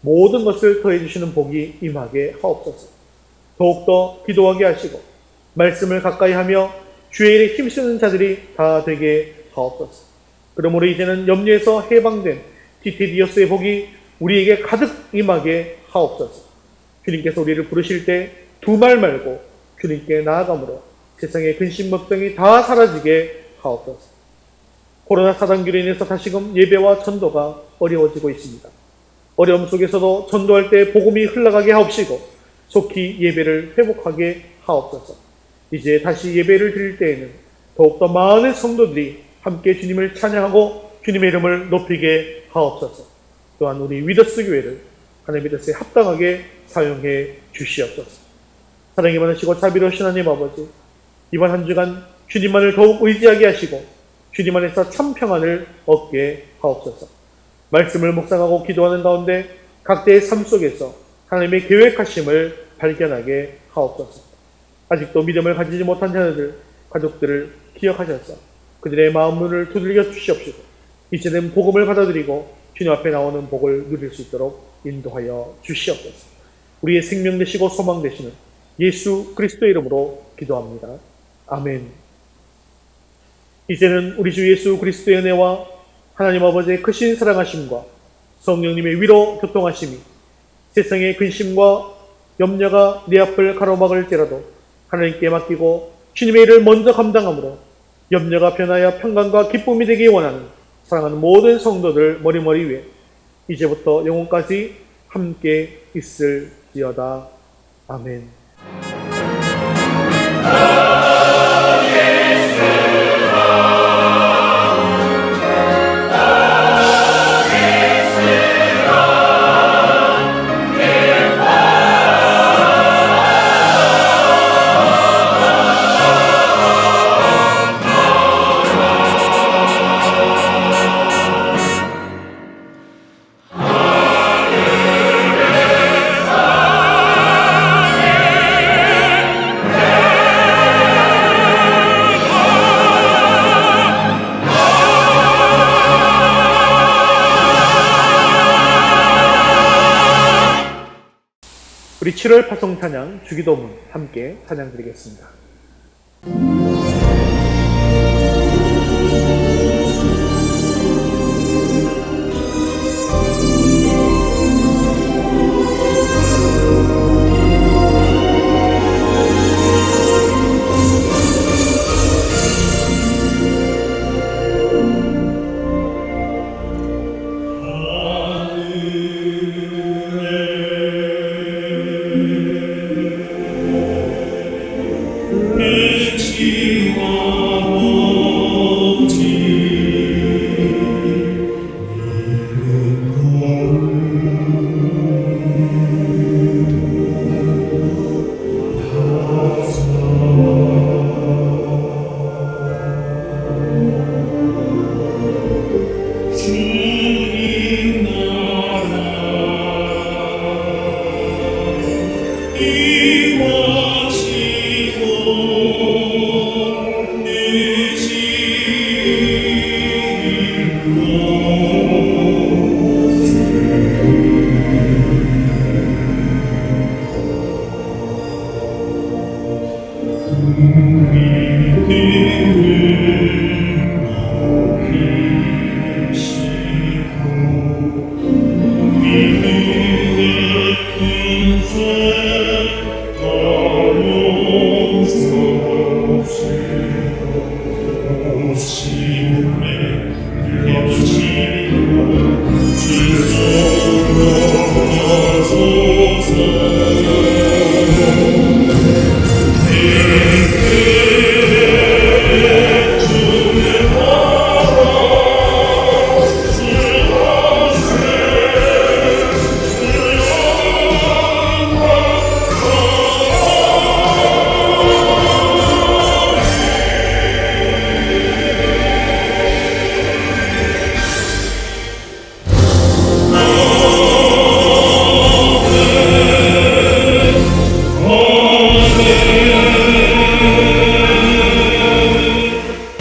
모든 것을 더해 주시는 복이 임하게 하옵소서. 더욱더 기도하게 하시고 말씀을 가까이 하며 주의 일에 힘쓰는 자들이 다 되게 하옵소서. 그러므로 이제는 염려에서 해방된 티테디오스의 복이 우리에게 가득 임하게 하옵소서. 주님께서 우리를 부르실 때 두 말 말고 주님께 나아감으로 세상의 근심 걱정이 다 사라지게 하옵소서. 코로나 사단계로 인해서 다시금 예배와 전도가 어려워지고 있습니다. 어려움 속에서도 전도할 때 복음이 흘러가게 하옵시고 속히 예배를 회복하게 하옵소서. 이제 다시 예배를 드릴 때에는 더욱더 많은 성도들이 함께 주님을 찬양하고 주님의 이름을 높이게 하옵소서. 또한 우리 위더스 교회를 하나님의 뜻에 합당하게 사용해 주시옵소서. 사랑이 많으시고 자비로우신 하나님 아버지, 이번 한 주간 주님만을 더욱 의지하게 하시고 주님 안에서 참 평안을 얻게 하옵소서. 말씀을 묵상하고 기도하는 가운데 각자의 삶 속에서 하나님의 계획하심을 발견하게 하옵소서. 아직도 믿음을 가지지 못한 자녀들, 가족들을 기억하셔서 그들의 마음문을 두들겨 주시옵시고 이제는 복음을 받아들이고 주님 앞에 나오는 복을 누릴 수 있도록 인도하여 주시옵소서. 우리의 생명 되시고 소망 되시는 예수 그리스도의 이름으로 기도합니다. 아멘. 이제는 우리 주 예수 그리스도의 은혜와 하나님 아버지의 크신 사랑하심과 성령님의 위로 교통하심이 세상의 근심과 염려가 내 앞을 가로막을지라도 하나님께 맡기고 주님의 일을 먼저 감당함으로 염려가 변하여 평강과 기쁨이 되기 원하는 사랑하는 모든 성도들 머리머리 위에 이제부터 영원까지 함께 있을지어다. 아멘. 우리 7월 파송 찬양 주기도문 함께 찬양 드리겠습니다.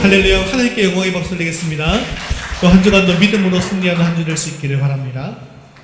할렐루야. 하나님께 영광의 박수를 드리겠습니다. 또 한 주간도 믿음으로 승리하는 한 주 될 수 있기를 바랍니다.